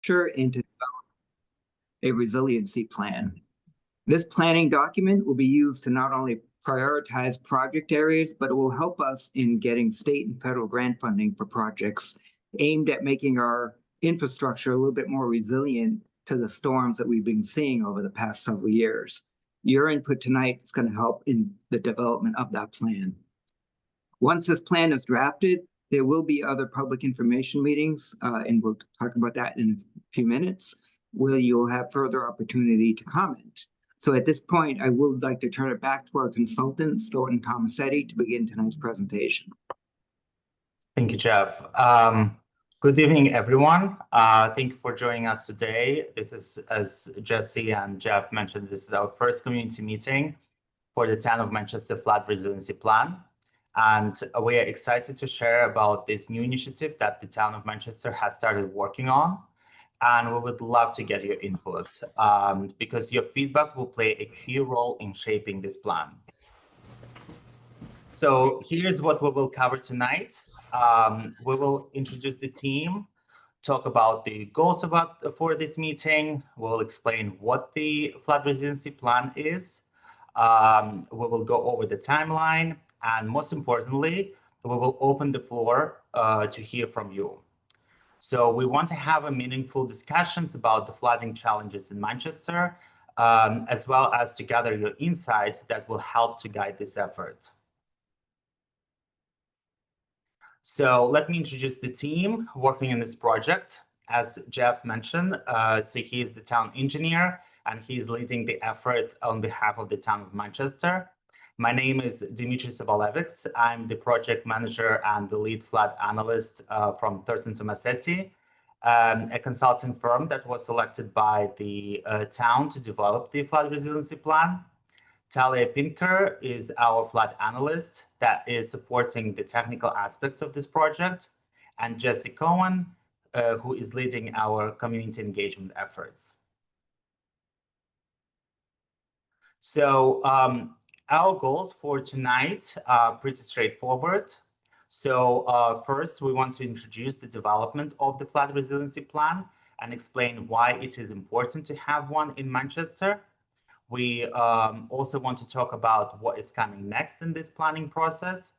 and to develop a resiliency plan. This planning document will be used to not only prioritize project areas, but it will help us in getting state and federal grant funding for projects aimed at making our infrastructure a little bit more resilient to the storms that we've been seeing over the past several years. Your input tonight is going to help in the development of that plan. Once this plan is drafted, there will be other public information meetings, and we'll talk about that in a few minutes, where you'll have further opportunity to comment. So at this point, I would like to turn it back to our consultant, Thorton Tomasetti, to begin tonight's presentation. Thank you, Jeff. Good evening, everyone. Thank you for joining us today. This is, as Jesse and Jeff mentioned, this is our first community meeting for the Town of Manchester Flood Resiliency Plan. And we are excited to share about this new initiative that the Town of Manchester has started working on. And we would love to get your input because your feedback will play a key role in shaping this plan. So here's what we will cover tonight. We will introduce the team, talk about the goals for this meeting. We'll explain what the flood resiliency plan is. We will go over the timeline, and most importantly, we will open the floor to hear from you. So we want to have a meaningful discussions about the flooding challenges in Manchester, as well as to gather your insights that will help to guide this effort. So let me introduce the team working in this project. As Jeff mentioned, so he is the town engineer, and he's leading the effort on behalf of the Town of Manchester. My name is Dimitris Savalevics. I'm the project manager and the lead flood analyst from Thorton Tomasetti, a consulting firm that was selected by the town to develop the flood resiliency plan. Talia Pinker is our flood analyst that is supporting the technical aspects of this project, and Jesse Cohen, who is leading our community engagement efforts. So our goals for tonight are pretty straightforward. So first, we want to introduce the development of the flood resiliency plan and explain why it is important to have one in Manchester. We also want to talk about what is coming next in this planning process.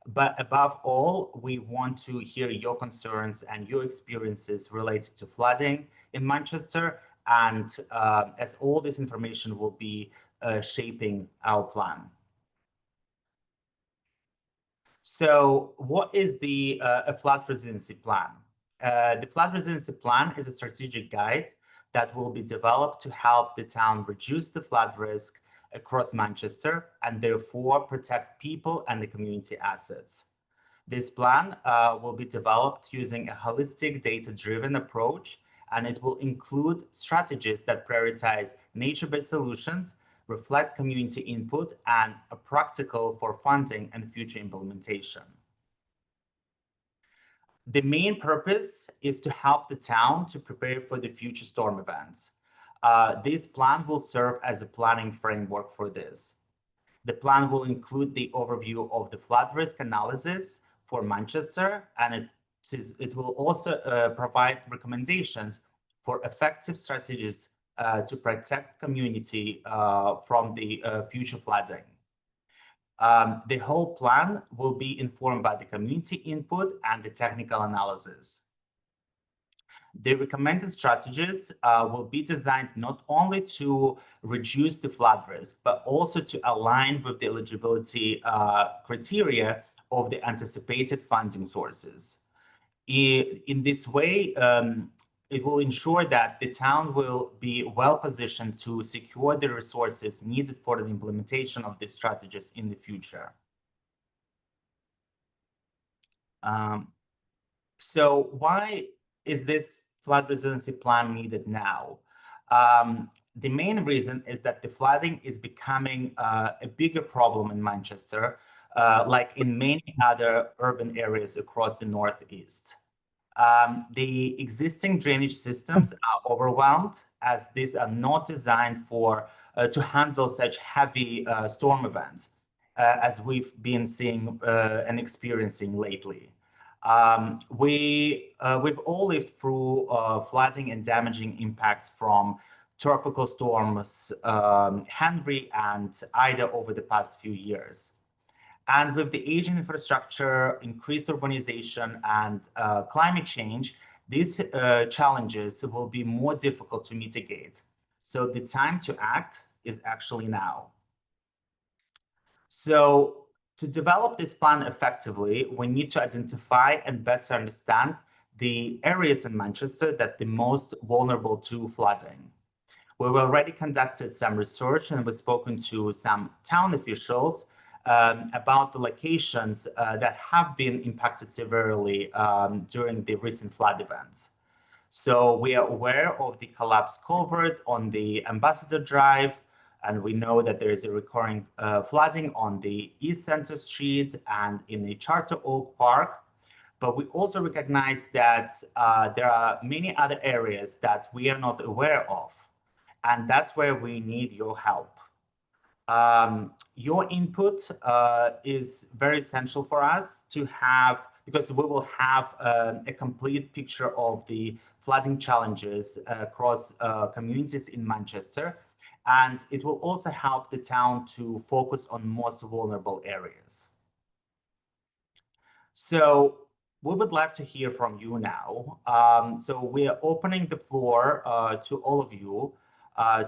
But above all, we want to hear your concerns and your experiences related to flooding in Manchester. And as all this information will be shaping our plan. So what is the flood resiliency plan? The flood resiliency plan is a strategic guide that will be developed to help the town reduce the flood risk across Manchester and therefore protect people and the community assets. This plan will be developed using a holistic data-driven approach, and it will include strategies that prioritize nature-based solutions, reflect community input, and are practical for funding and future implementation. The main purpose is to help the town to prepare for the future storm events. This plan will serve as a planning framework for this. The plan will include the overview of the flood risk analysis for Manchester, and it will also provide recommendations for effective strategies to protect community from the future flooding. The whole plan will be informed by the community input and the technical analysis. The recommended strategies will be designed not only to reduce the flood risk, but also to align with the eligibility criteria of the anticipated funding sources. In this way, it will ensure that the town will be well positioned to secure the resources needed for the implementation of these strategies in the future. So why is this flood resiliency plan needed now? The main reason is that the flooding is becoming a bigger problem in Manchester, like in many other urban areas across the Northeast. The existing drainage systems are overwhelmed, as these are not designed for to handle such heavy storm events as we've been seeing and experiencing lately. We've all lived through flooding and damaging impacts from tropical storms Henry and Ida over the past few years. And with the aging infrastructure, increased urbanization, and climate change, these challenges will be more difficult to mitigate. So the time to act is actually now. So to develop this plan effectively, we need to identify and better understand the areas in Manchester that are the most vulnerable to flooding. We've already conducted some research and we've spoken to some town officials about the locations that have been impacted severely during the recent flood events. So we are aware of the collapsed culvert on the Ambassador Drive, and we know that there is a recurring flooding on the East Center Street and in the Charter Oak Park. But we also recognize that there are many other areas that we are not aware of. And that's where we need your help. Your input is very essential for us to have, because we will have a complete picture of the flooding challenges across communities in Manchester. And it will also help the town to focus on most vulnerable areas. So we would like to hear from you now. So we are opening the floor to all of you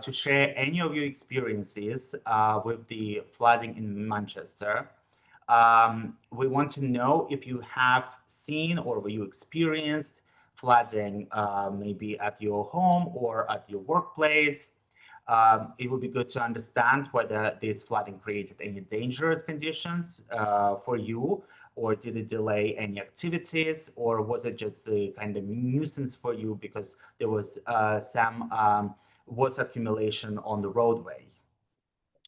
to share any of your experiences with the flooding in Manchester. We want to know if you have seen or you experienced flooding maybe at your home or at your workplace. It would be good to understand whether this flooding created any dangerous conditions for you, or did it delay any activities, or was it just a kind of nuisance for you because there was some water accumulation on the roadway?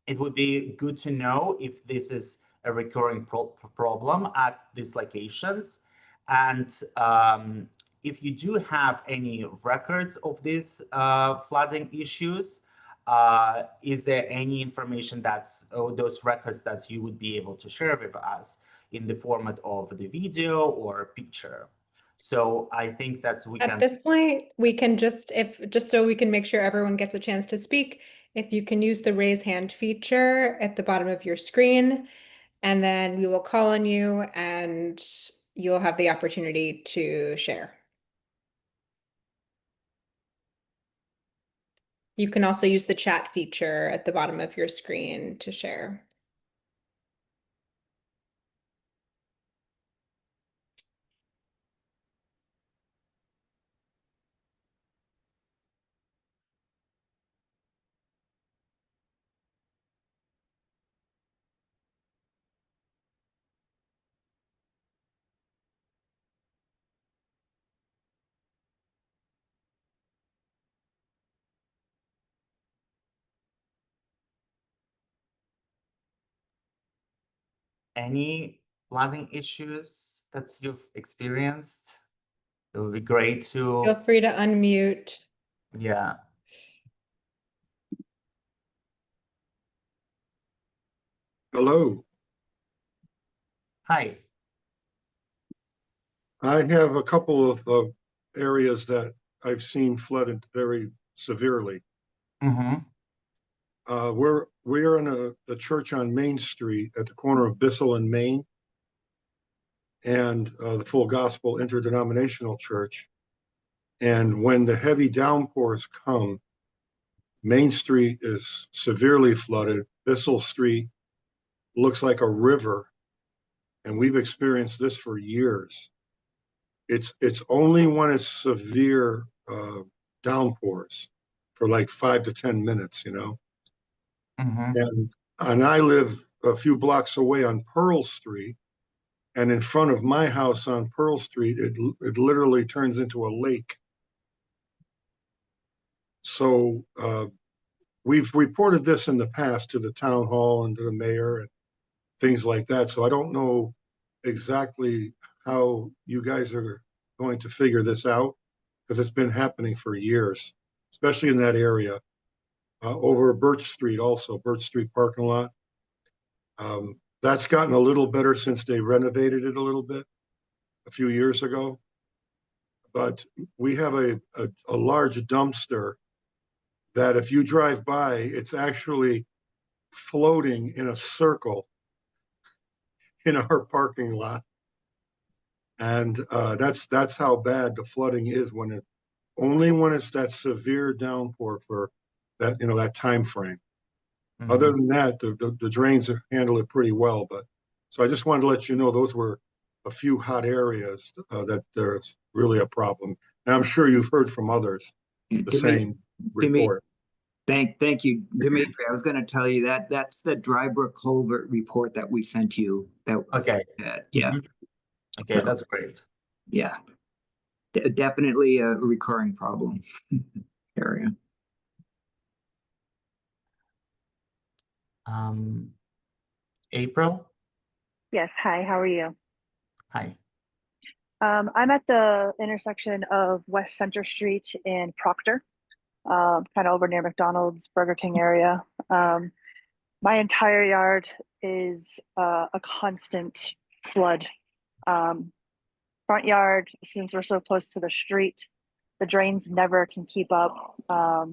It would be good to know if this is a recurring problem at these locations. And if you do have any records of these flooding issues, is there any information that's those records that you would be able to share with us in the format of the video or picture? So I think that's At this point, we can just so we can make sure everyone gets a chance to speak, if you can use the raise hand feature at the bottom of your screen, and then we will call on you and you'll have the opportunity to share. You can also use the chat feature at the bottom of your screen to share. Any flooding issues that you've experienced? It would be great to... Feel free to unmute. Yeah. Hello. Hi. I have a couple of areas that I've seen flooded very severely. Mm-hmm. We are in a church on Main Street at the corner of Bissell and Main, and the Full Gospel Interdenominational Church. And when the heavy downpours come, Main Street is severely flooded. Bissell Street looks like a river, and we've experienced this for years. It's only when it's severe downpours for like 5 to 10 minutes, you know. Mm-hmm. And I live a few blocks away on Pearl Street, and in front of my house on Pearl Street, it literally turns into a lake. So we've reported this in the past to the town hall and to the mayor and things like that. So I don't know exactly how you guys are going to figure this out, because it's been happening for years, especially in that area. Over Birch Street also, Birch Street parking lot. That's gotten a little better since they renovated it a little bit a few years ago. But we have a large dumpster that if you drive by, it's actually floating in a circle in our parking lot. And that's how bad the flooding is only when it's that severe downpour for that, that time frame. Mhm. Other than that, the drains handle it pretty well. But so I just wanted to let you know those were a few hot areas that there's really a problem. And I'm sure you've heard from others the same report. Thank you, Dimitri. I was going to tell you that's the Drybrook Culvert report that we sent you. Okay. Yeah. Mhm. Okay, So, that's great. yeah, definitely a recurring problem area. April, Yes, hi, how are you? hi. I'm at the intersection of West Center Street and Proctor, kind of over near McDonald's, Burger King area. My entire yard is a constant flood. Front yard, since we're so close to the street, the drains never can keep up.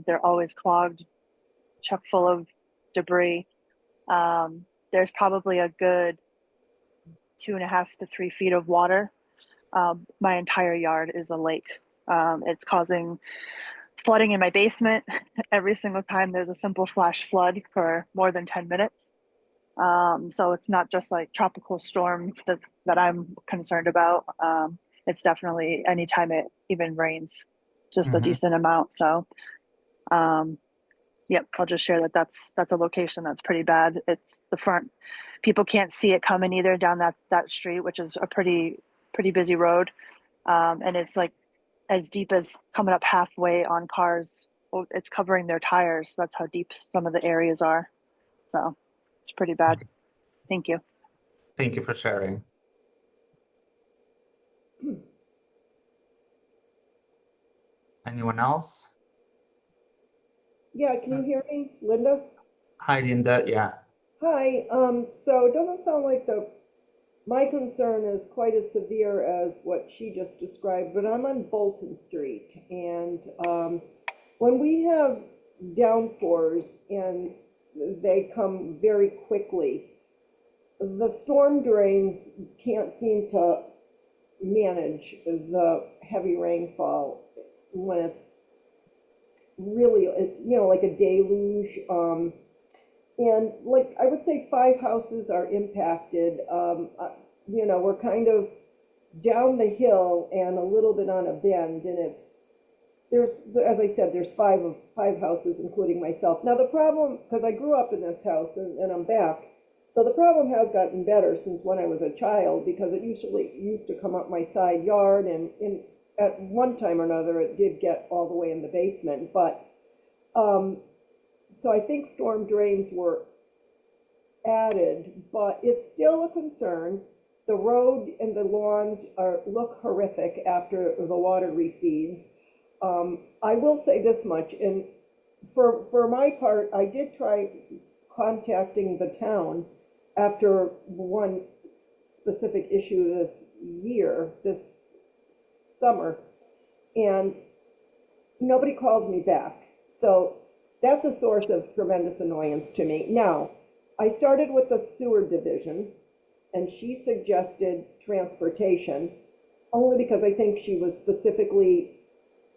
They're always clogged, chock full of debris. There's probably a good 2.5 to 3 feet of water. My entire yard is a lake. It's causing flooding in my basement every single time there's a simple flash flood for more than 10 minutes. So it's not just like tropical storm that I'm concerned about. It's definitely anytime it even rains, just a Mhm. decent amount. So, yep, I'll just share that's a location that's pretty bad. It's the front. People can't see it coming either down that street, which is a pretty busy road. And it's like as deep as coming up halfway on cars. It's covering their tires. That's how deep some of the areas are. So it's pretty bad. Thank you. Thank you for sharing. Anyone else? Yeah, can you hear me, Linda? Hi, Linda. Yeah. Hi, so it doesn't sound like my concern is quite as severe as what she just described, but I'm on Bolton Street, and when we have downpours and they come very quickly, the storm drains can't seem to manage the heavy rainfall when it's really, like a deluge. And like, I would say 5 houses are impacted. We're kind of down the hill and a little bit on a bend, and there's, as I said, there's 5 houses, including myself. Now the problem, because I grew up in this house and I'm back, so the problem has gotten better since when I was a child, because it usually used to come up my side yard, and at one time or another it did get all the way in the basement. But so I think storm drains were added, but it's still a concern. The road and the lawns look horrific after the water recedes. I will say this much, and for my part, I did try contacting the town after one specific issue this summer, and nobody called me back. So that's a source of tremendous annoyance to me. Now, I started with the sewer division, and she suggested transportation, only because I think she was specifically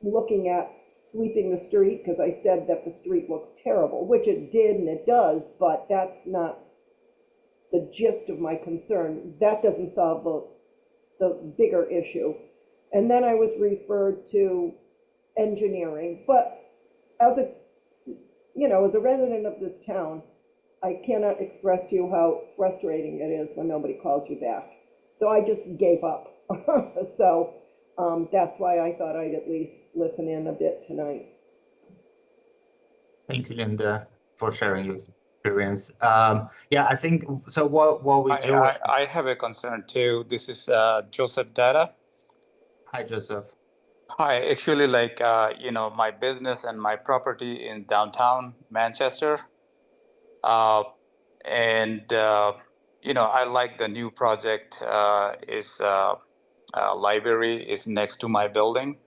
looking at sweeping the street, because I said that the street looks terrible, which it did and it does, but that's not the gist of my concern. That doesn't solve the bigger issue. And then I was referred to engineering, but as a resident of this town, I cannot express to you how frustrating it is when nobody calls you back. So I just gave up. So that's why I thought I'd at least listen in a bit tonight. Thank you, Linda, for sharing your experience. Yeah, I think so. What we do? I have a concern too. This is Joseph Data. Hi, Joseph. Hi, actually, my business and my property in downtown Manchester, and I like the new project is library is next to my building.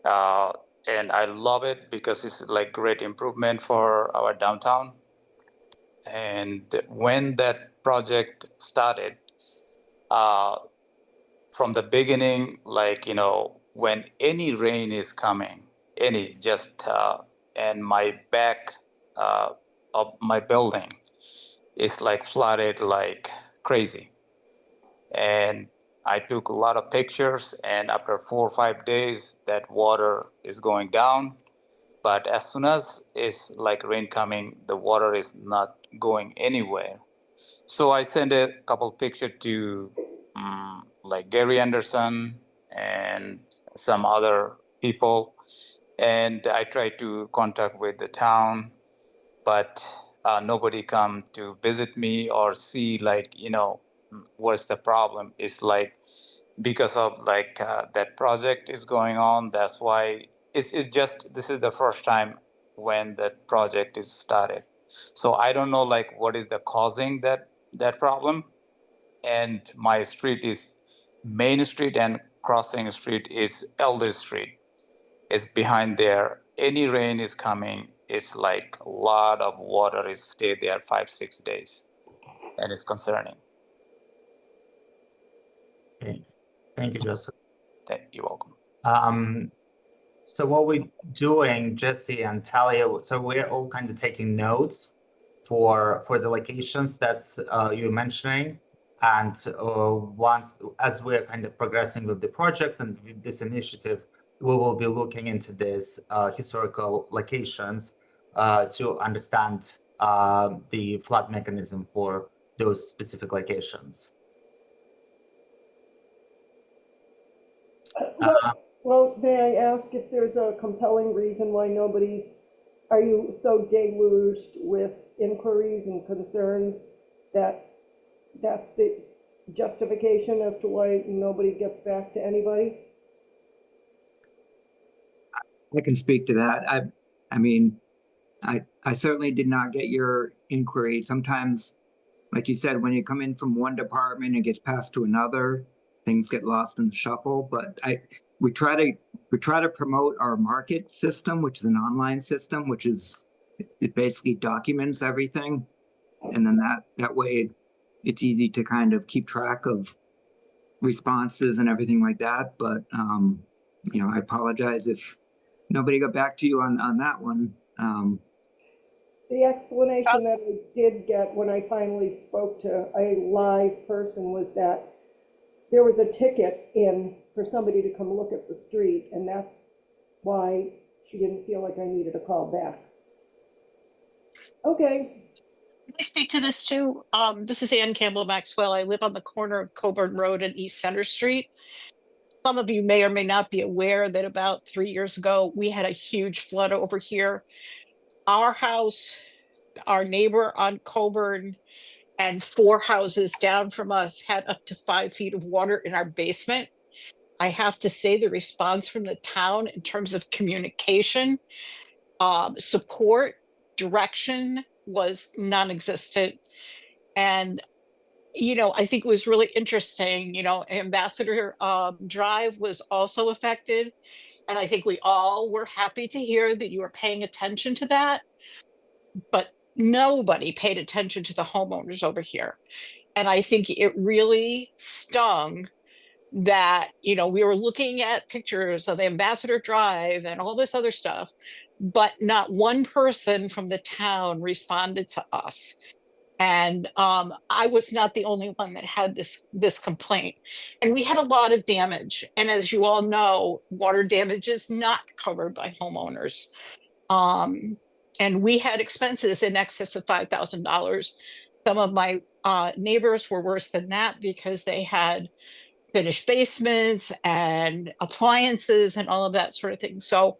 And I love it because it's like great improvement for our downtown. And when that project started, from the beginning, like, when any rain is coming, and my back of my building is like flooded like crazy. And I took a lot of pictures, and after 4 or 5 days, that water is going down. But as soon as it's like rain coming, the water is not going anywhere. So I sent a couple pictures to like Gary Anderson and some other people, and I tried to contact with the town, but nobody come to visit me or see like what's the problem. It's like because of like that project is going on. That's why it's just this is the first time when that project is started. So I don't know like what is the causing that problem. And my street is Main Street, and crossing street is Elder Street. It's behind there. Any rain is coming, it's like a lot of water is stay there 5-6 days, and it's concerning. Okay. Thank you, Joseph. You're welcome. So what we're doing, Jesse and Talia, so we're all kind of taking notes for the locations that's you're mentioning. And once, as we're kind of progressing with the project and with this initiative, we will be looking into this historical locations to understand the flood mechanism for those specific locations. Well, may I ask if there's a compelling reason why are you so deluged with inquiries and concerns that that's the justification as to why nobody gets back to anybody? I can speak to that. I mean, I certainly did not get your inquiry. Sometimes, like you said, when you come in from one department and gets passed to another, things get lost in the shuffle. But we try to promote our market system, which is an online system, which is it basically documents everything, and then that way it's easy to kind of keep track of responses and everything like that. But I apologize if nobody got back to you on that one. The explanation that I did get when I finally spoke to a live person was that there was a ticket in for somebody to come look at the street, and that's why she didn't feel like I needed a call back. Okay. Can I speak to this too? This is Ann Campbell Maxwell. I live on the corner of Coburn Road and East Center Street. Some of you may or may not be aware that about 3 years ago, we had a huge flood over here. Our house, our neighbor on Coburn, and 4 houses down from us had up to 5 feet of water in our basement. I have to say the response from the town in terms of communication, support, direction was non-existent. And I think it was really interesting. Ambassador Drive was also affected. And I think we all were happy to hear that you were paying attention to that. But nobody paid attention to the homeowners over here. And I think it really stung that, we were looking at pictures of Ambassador Drive and all this other stuff, but not one person from the town responded to us. And I was not the only one that had this complaint. And we had a lot of damage. And as you all know, water damage is not covered by homeowners. And we had expenses in excess of $5,000. Some of my neighbors were worse than that because they had finished basements and appliances and all of that sort of thing. So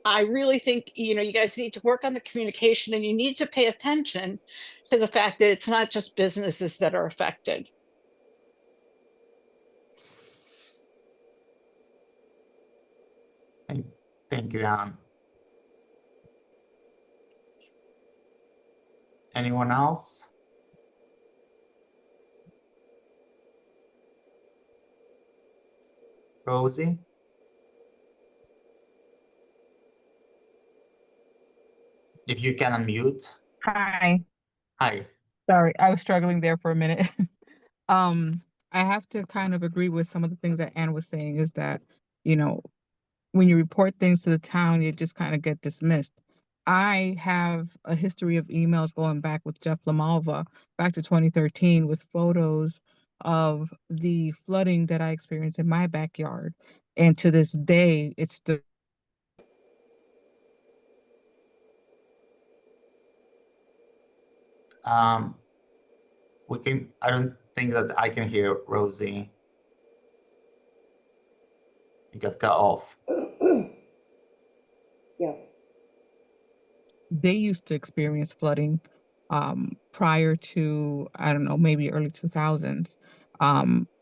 I really think, you guys need to work on the communication, and you need to pay attention to the fact that it's not just businesses that are affected. Thank you, Ann. Anyone else? Rosie? If you can unmute. Hi, Hi. sorry, I was struggling there for a minute. Um, I have to kind of agree with some of the things that Anne was saying is that, you know, when you report things to the town, you just kind of get dismissed. I have a history of emails going back with Jeff LaMalva back to 2013 with photos of the flooding that I experienced in my backyard. And to this day, it's still I don't think that I can hear Rosie. You got cut off. Yeah. they used to experience flooding prior to, I don't know, maybe early 2000s.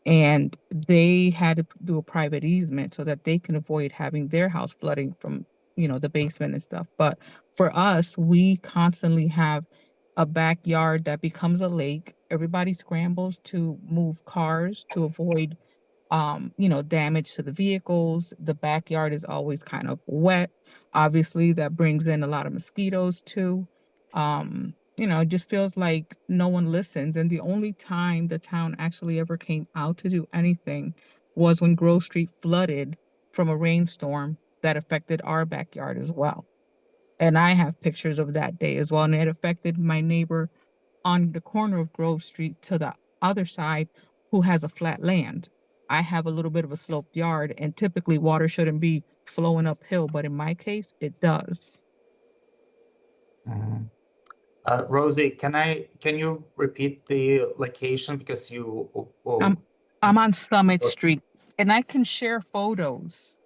And they had to do a private easement so that they can avoid having their house flooding from, the basement and stuff. But for us, we constantly have a backyard that becomes a lake. Everybody scrambles to move cars to avoid damage to the vehicles. The backyard is always kind of wet. Obviously, that brings in a lot of mosquitoes too. It just feels like no one listens. And the only time the town actually ever came out to do anything was when Grove Street flooded from a rainstorm that affected our backyard as well. And I have pictures of that day as well. And it affected my neighbor on the corner of Grove Street to the other side who has a flat land. I have a little bit of a sloped yard, and typically water shouldn't be flowing uphill, but in my case, it does. Mhm. Rosie, can you repeat the location because you I'm on Summit Street, and I can share photos.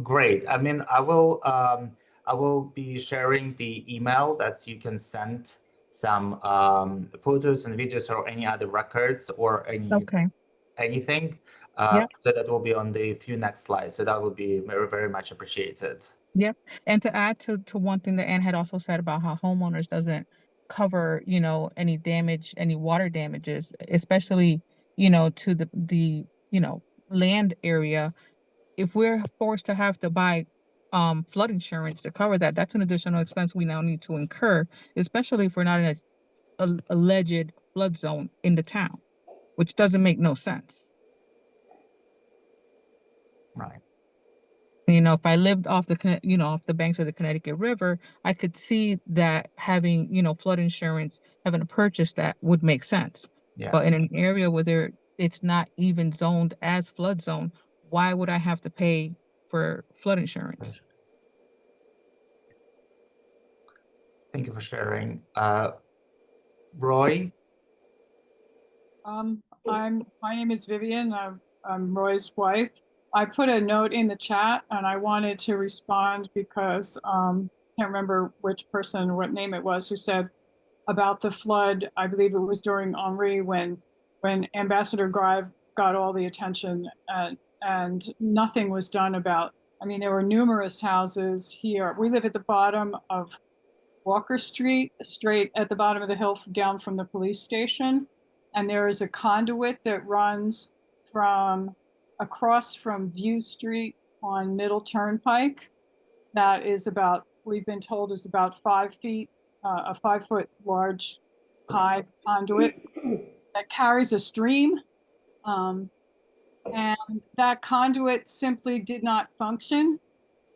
great. I mean, I will be sharing the email that you can send some photos and videos or any other records or Okay. anything. Yep. So that will be on the few next slides. So that will be very, very much appreciated. Yep. And to add to one thing that Ann had also said about how homeowners doesn't cover, any damage, any water damages, especially, to the land area. If we're forced to have to buy flood insurance to cover that, that's an additional expense we now need to incur, especially if we're not in a alleged flood zone in the town, which doesn't make no sense. Right. If I lived off off the banks of the Connecticut River, I could see that having, flood insurance, having to purchase that would make sense. Yeah. But in an area where it's not even zoned as flood zone, why would I have to pay for flood insurance? Thank you for sharing. Roy? My name is Vivian. I'm Roy's wife. I put a note in the chat and I wanted to respond because can't remember which person, what name it was, who said about the flood. I believe it was during Henri when Ambassador Grive got all the attention and nothing was done about. I mean, there were numerous houses here. We live at the bottom of Walker Street, straight at the bottom of the hill down from the police station. And there is a conduit that runs from across from View Street on Middle Turnpike. That is about, we've been told, is about 5 feet, a 5-foot large high conduit that carries a stream. And that conduit simply did not function.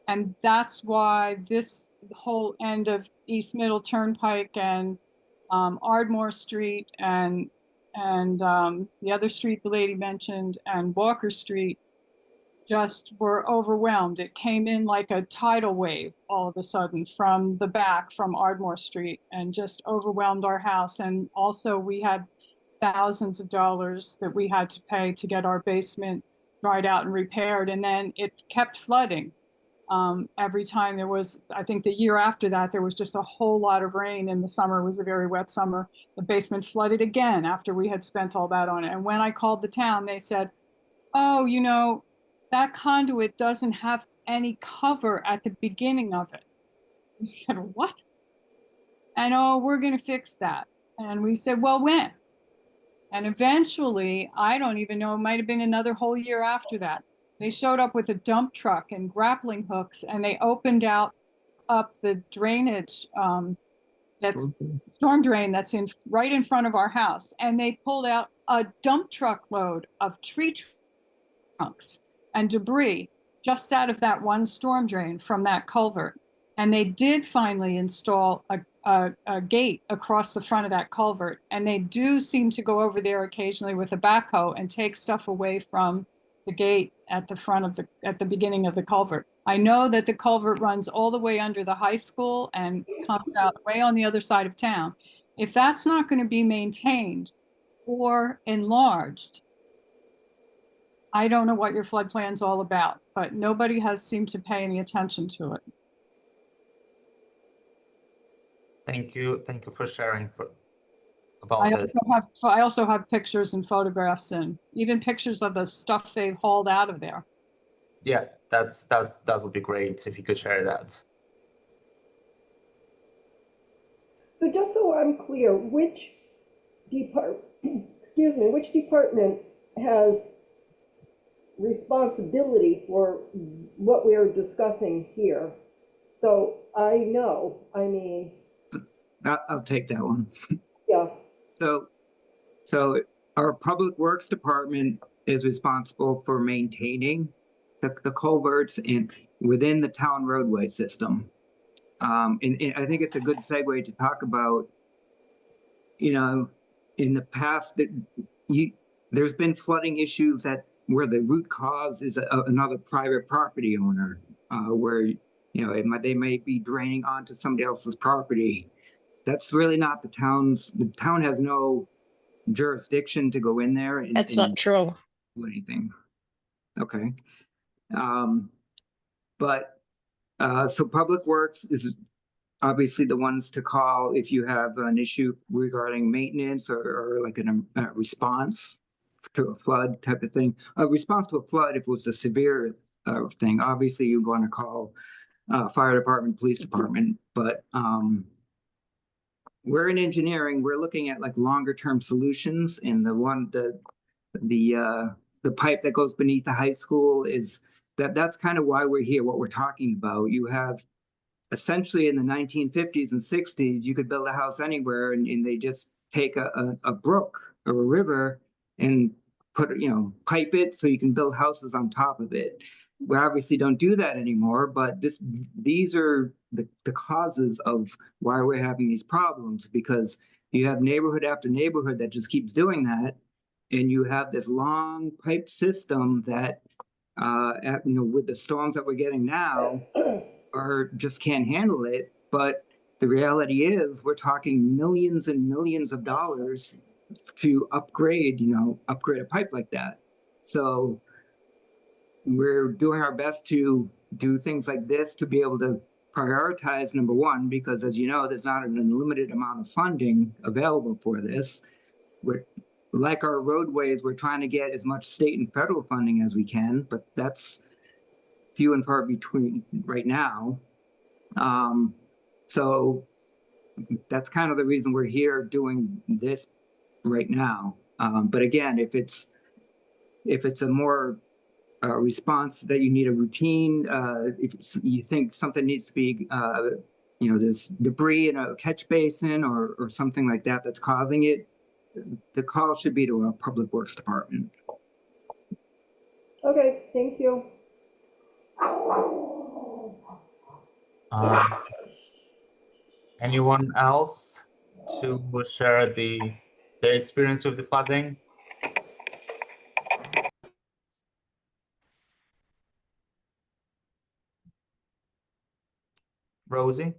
And that's why this whole end of East Middle Turnpike and Ardmore Street and the other street the lady mentioned and Walker Street just were overwhelmed. It came in like a tidal wave all of a sudden from the back from Ardmore Street and just overwhelmed our house. And also we had thousands of dollars that we had to pay to get our basement dried out and repaired. And then it kept flooding. Every time there was, I think the year after that, there was just a whole lot of rain and the summer was a very wet summer. The basement flooded again after we had spent all that on it. And when I called the town, they said, oh, that conduit doesn't have any cover at the beginning of it. We said, what? And oh, we're going to fix that. And we said, well, when? And eventually, I don't even know, it might have been another whole year after that. They showed up with a dump truck and grappling hooks, and they opened up the drainage, that's storm drain that's right in front of our house. And they pulled out a dump truck load of tree trunks and debris just out of that one storm drain from that culvert. And they did finally install a gate across the front of that culvert. And they do seem to go over there occasionally with a backhoe and take stuff away from the gate at the front of at the beginning of the culvert. I know that the culvert runs all the way under the high school and comes out way on the other side of town. If that's not going to be maintained or enlarged, I don't know what your flood plan's all about, but nobody has seemed to pay any attention to it. Thank you for sharing about this. I also have pictures and photographs and even pictures of the stuff they've hauled out of there. Yeah, that would be great if you could share that. So just so I'm clear, which department has responsibility for what we're discussing here? So I know, I mean, I'll take that one. yeah. So our Public Works Department is responsible for maintaining the culverts within the town roadway system. And I think it's a good segue to talk about, in the past, there's been flooding issues where the root cause is another private property owner, where they may be draining onto somebody else's property. That's really not the town's. The town has no jurisdiction to go in there and That's not true. do anything. Okay. So Public Works is obviously the ones to call if you have an issue regarding maintenance or like a response to a flood type of thing. A response to a flood, if it was a severe thing, obviously you'd want to call fire department, police department. But we're in engineering. We're looking at like longer term solutions, and the pipe that goes beneath the high school is that's kind of why we're here. What we're talking about. You have essentially in the 1950s and 60s, you could build a house anywhere, and they just take a brook or a river and pipe it so you can build houses on top of it. We obviously don't do that anymore, but these are the causes of why we're having these problems, because you have neighborhood after neighborhood that just keeps doing that, and you have this long pipe system that, with the storms that we're getting now, just can't handle it. But the reality is, we're talking millions and millions of dollars to upgrade a pipe like that. So we're doing our best to do things like this to be able to prioritize, number one, because as you know, there's not an unlimited amount of funding available for this. We're like our roadways, we're trying to get as much state and federal funding as we can, but that's few and far between right now. So that's kind of the reason we're here doing this right now. But again, if it's a more response that you need a routine, if you think something needs to be, there's debris in a catch basin or something like that that's causing it, the call should be to a Public Works Department. Okay, thank you. Anyone else to share their experience with the flooding? Rosie?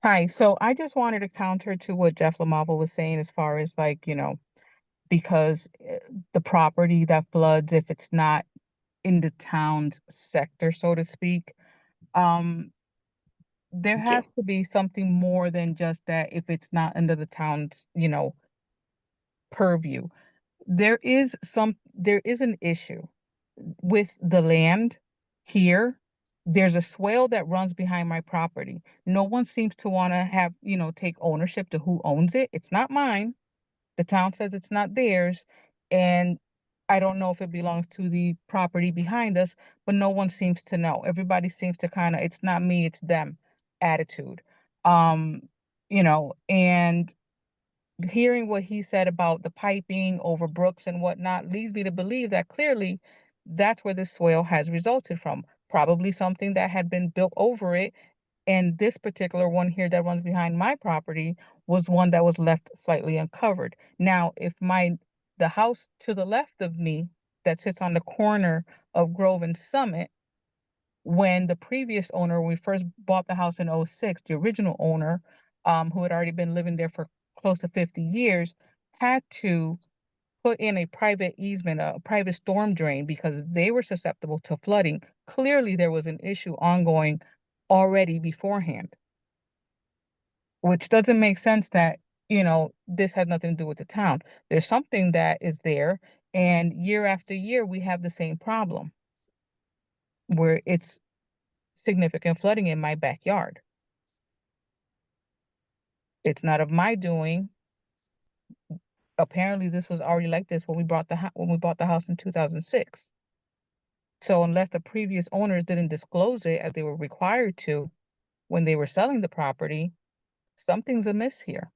Hi, so I just wanted to counter to what Jeff LaMarva was saying as far as because the property that floods, if it's not in the town's sector, so to speak, there has to be something more than just that if it's not under the town's, purview. There is an issue with the land here. There's a swale that runs behind my property. No one seems to want to have, take ownership to who owns it. It's not mine. The town says it's not theirs. And I don't know if it belongs to the property behind us, but no one seems to know. Everybody seems to kind of, it's not me, it's them attitude. Um, and hearing what he said about the piping over brooks and whatnot leads me to believe that clearly that's where the swale has resulted from. Probably something that had been built over it. And this particular one here that runs behind my property was one that was left slightly uncovered. Now, if the house to the left of me that sits on the corner of Grove and Summit, when the previous owner, when we first bought the house in 06, the original owner, who had already been living there for close to 50 years, had to put in a private easement, a private storm drain, because they were susceptible to flooding. Clearly, there was an issue ongoing already beforehand, which doesn't make sense that, this has nothing to do with the town. There's something that is there, and year after year, we have the same problem where it's significant flooding in my backyard. It's not of my doing. Apparently, this was already like this when we bought the house in 2006. So unless the previous owners didn't disclose it as they were required to when they were selling the property, something's amiss here.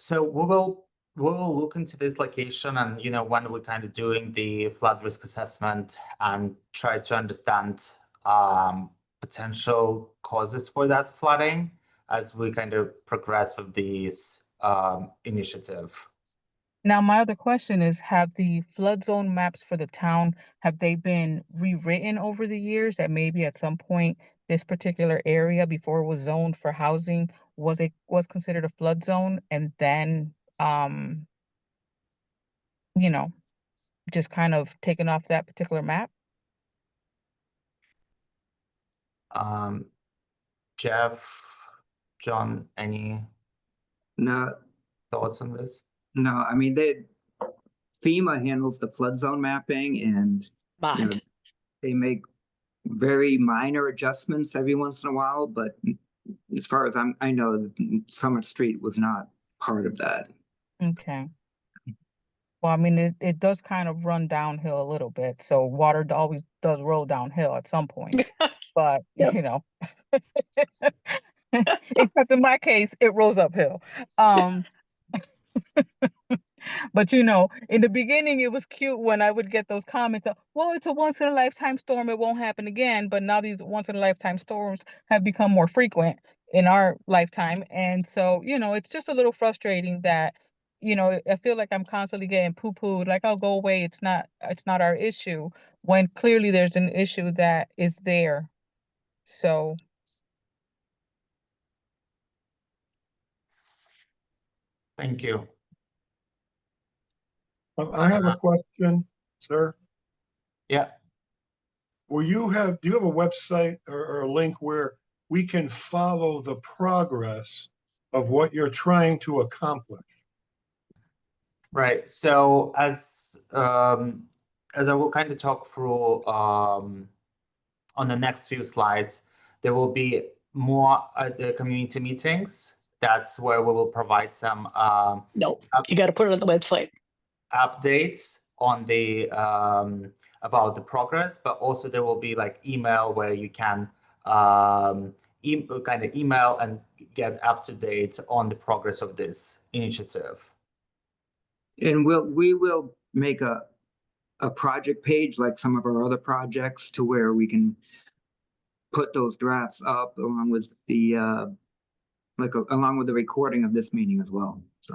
So we will look into this location, and when we're kind of doing the flood risk assessment and try to understand potential causes for that flooding as we kind of progress with this initiative. Now, my other question is, have the flood zone maps for the town, have they been rewritten over the years, that maybe at some point this particular area before it was zoned for housing was considered a flood zone, and then you know, just kind of taken off that particular map? Jeff, John, any No, thoughts on this? no, I mean, FEMA handles the flood zone mapping, and Mind. they make very minor adjustments every once in a while, but as far as I know, Summit Street was not part of that. Okay. Well, I mean, it does kind of run downhill a little bit, so water always does roll downhill at some point. But, Yep. except in my case, it rolls uphill. But in the beginning, it was cute when I would get those comments of, well, it's a once in a lifetime storm, it won't happen again. But now these once in a lifetime storms have become more frequent in our lifetime. And so, it's just a little frustrating that, I feel like I'm constantly getting poo-pooed, like, oh, go away, it's not our issue, when clearly there's an issue that is there. So Thank you. I have a question, sir. Yeah. Do you have a website or a link where we can follow the progress of what you're trying to accomplish? Right. So as I will kind of talk through on the next few slides, there will be more the community meetings. That's where we will provide some No, you got to put it on the website. updates on the about the progress, but also there will be like email where you can kind of email and get up to date on the progress of this initiative. And we will make a project page like some of our other projects, to where we can put those drafts up along with the along with the recording of this meeting as well. So,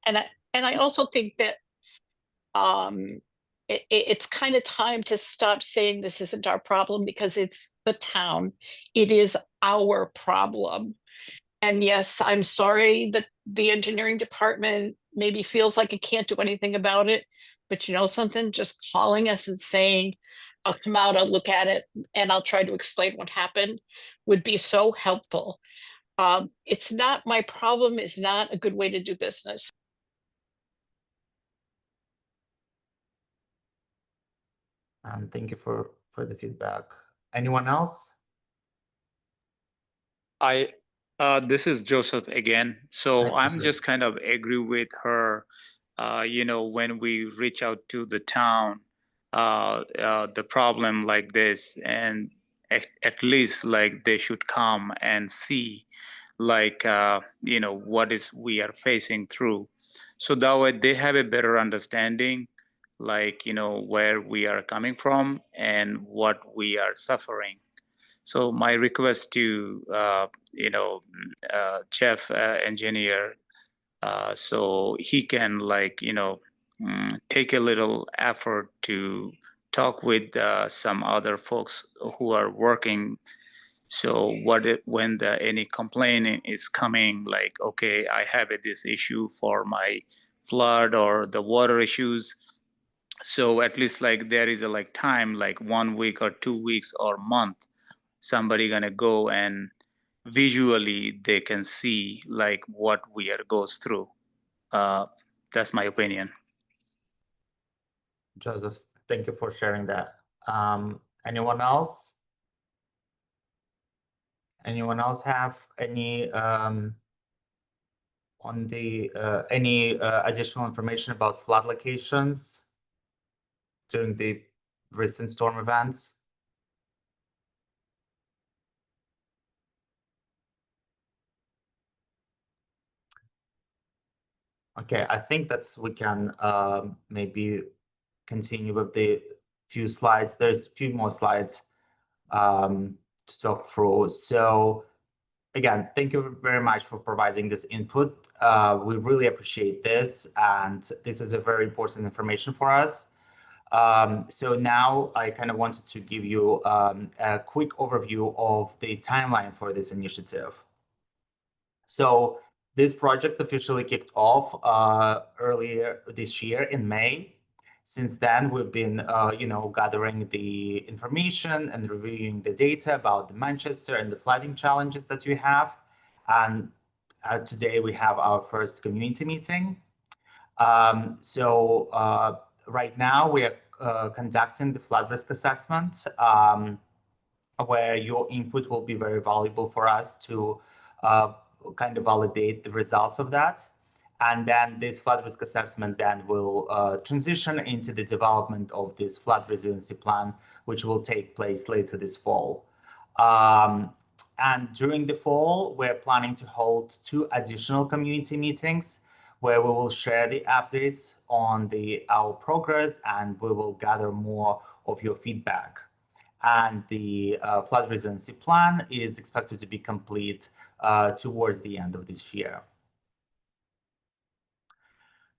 And I also think that it's kind of time to stop saying this isn't our problem, because it's the town. It is our problem. And yes, I'm sorry that the engineering department maybe feels like it can't do anything about it. But you know something, just calling us and saying, I'll come out, I'll look at it, and I'll try to explain what happened would be so helpful. It's not my problem, is not a good way to do business. And thank you for the feedback. Anyone else? I This is Joseph again. So Hi, I'm Joseph. just kind of agree with her. When we reach out to the town, the problem like this, and at least like they should come and see, like what is we are facing through, so that way they have a better understanding, like where we are coming from and what we are suffering. So my request to Jeff engineer, so he can take a little effort to talk with some other folks who are working. So when any complaining is coming, like, okay, I have this issue for my flood or the water issues. So at least like there is a like time, like 1 week or 2 weeks or month, somebody gonna go and visually they can see like what we are goes through. Uh, that's my opinion. Joseph, thank you for sharing that. Anyone else? Anyone else have any additional information about flood locations during the recent storm events? Okay, I think we can maybe continue with the few slides. There's a few more slides to talk through. So again, thank you very much for providing this input. We really appreciate this, and this is a very important information for us. So now I kind of wanted to give you a quick overview of the timeline for this initiative. So this project officially kicked off earlier this year in May. Since then, we've been, gathering the information and reviewing the data about the Manchester and the flooding challenges that we have. And today we have our first community meeting. Right now we are conducting the flood risk assessment, where your input will be very valuable for us to kind of validate the results of that. And then this flood risk assessment then will transition into the development of this flood resiliency plan, which will take place later this fall. And during the fall, we're planning to hold 2 additional community meetings where we will share the updates on our progress, and we will gather more of your feedback. And the flood resiliency plan is expected to be complete towards the end of this year.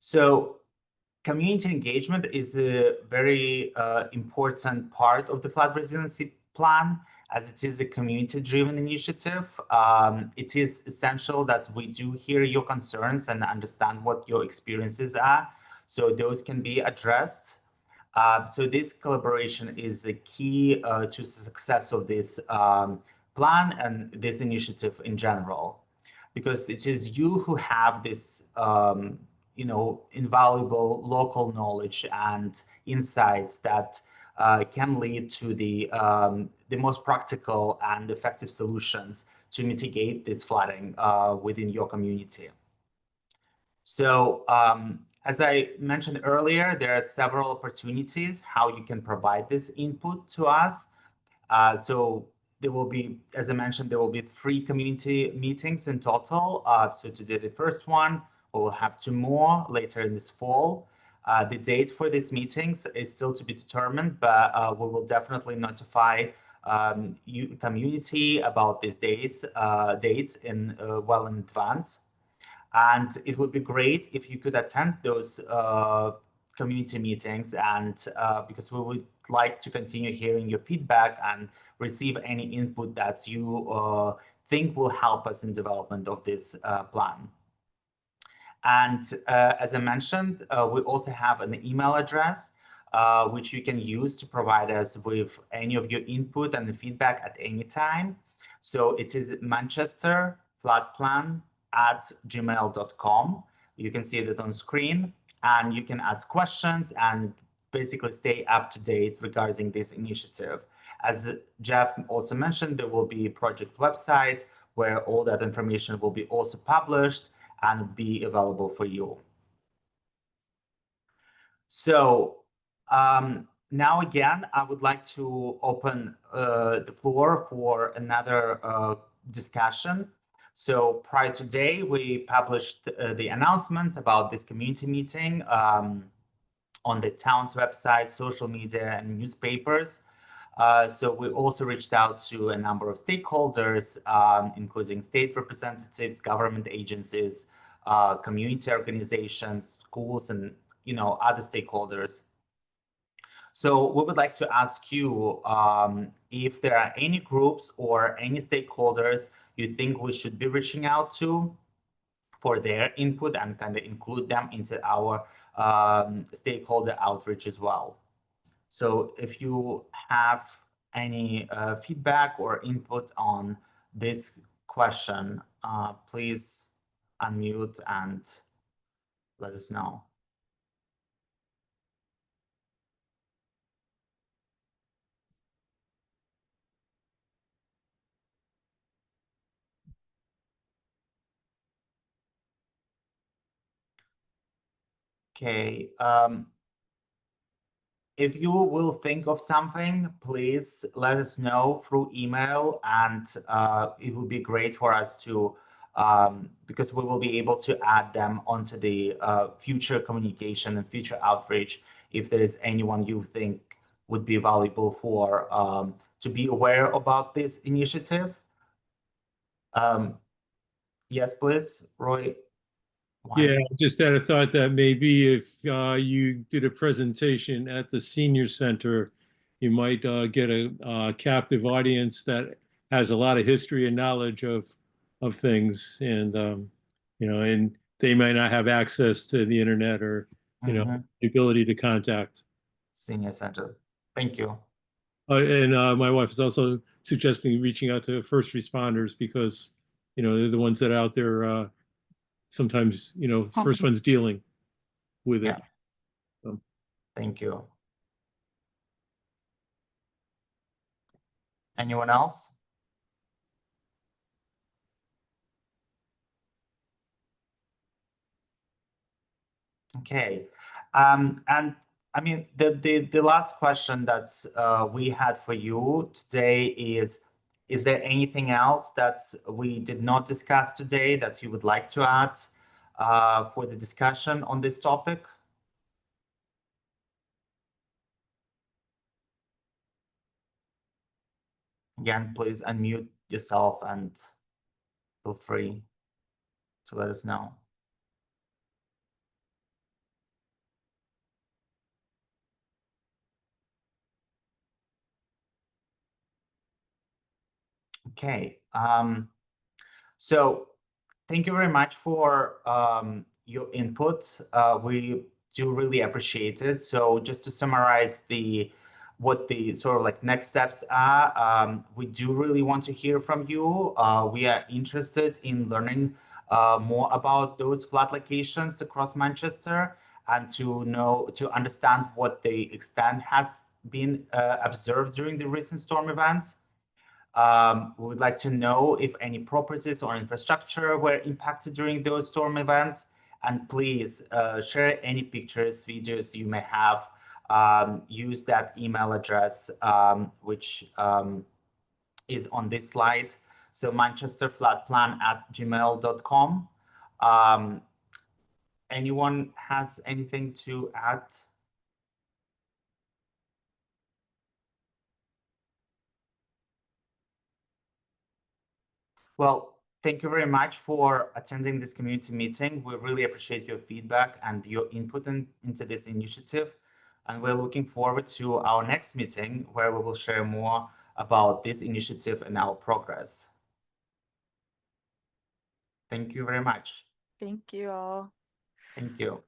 So community engagement is a very important part of the flood resiliency plan, as it is a community-driven initiative. It is essential that we do hear your concerns and understand what your experiences are, so those can be addressed. So this collaboration is a key to the success of this plan and this initiative in general, because it is you who have this invaluable local knowledge and insights that can lead to the most practical and effective solutions to mitigate this flooding within your community. So as I mentioned earlier, there are several opportunities how you can provide this input to us. So there will be, as I mentioned, there will be 3 community meetings in total. So today the first one, we will have 2 more later in this fall. The date for these meetings is still to be determined, but we will definitely notify community about these dates well in advance. And it would be great if you could attend those community meetings, and because we would like to continue hearing your feedback and receive any input that you think will help us in development of this plan. And as I mentioned, we also have an email address which you can use to provide us with any of your input and feedback at any time. So it is manchesterfloodplan@gmail.com. You can see that on screen, and you can ask questions and basically stay up to date regarding this initiative. As Jeff also mentioned, there will be a project website where all that information will be also published and be available for you. So now again, I would like to open the floor for another discussion. So prior to today, we published the announcements about this community meeting on the town's website, social media, and newspapers. So we also reached out to a number of stakeholders, including state representatives, government agencies, community organizations, schools, and other stakeholders. So we would like to ask you if there are any groups or any stakeholders you think we should be reaching out to for their input and kind of include them into our stakeholder outreach as well. So if you have any feedback or input on this question, please unmute and let us know. Okay. If you will think of something, please let us know through email, and it would be great for us to, because we will be able to add them onto the future communication and future outreach if there is anyone you think would be valuable for to be aware about this initiative. Yes, please, Roy. Yeah, I just had a thought that maybe if you did a presentation at the senior center, you might get a captive audience that has a lot of history and knowledge of things, and and they might not have access to the internet or the ability to contact. Senior center. Thank you. And my wife is also suggesting reaching out to first responders because they're the ones that are out there. Sometimes, first one's dealing with it. Yeah. Thank you. Anyone else? Okay. And I mean, the last question that's we had for you today is there anything else that we did not discuss today that you would like to add for the discussion on this topic? Again, please unmute yourself and feel free to let us know. Okay. So thank you very much for your input. We do really appreciate it. So just to summarize what the sort of like next steps are, we do really want to hear from you. We are interested in learning more about those flood locations across Manchester and to understand what the extent has been observed during the recent storm events. We would like to know if any properties or infrastructure were impacted during those storm events. And please share any pictures, videos you may have. Use that email address, which is on this slide. So manchesterfloodplan@gmail.com. Anyone has anything to add? Well, thank you very much for attending this community meeting. We really appreciate your feedback and your input into this initiative. And we're looking forward to our next meeting where we will share more about this initiative and our progress. Thank you very much. Thank you all. Thank you.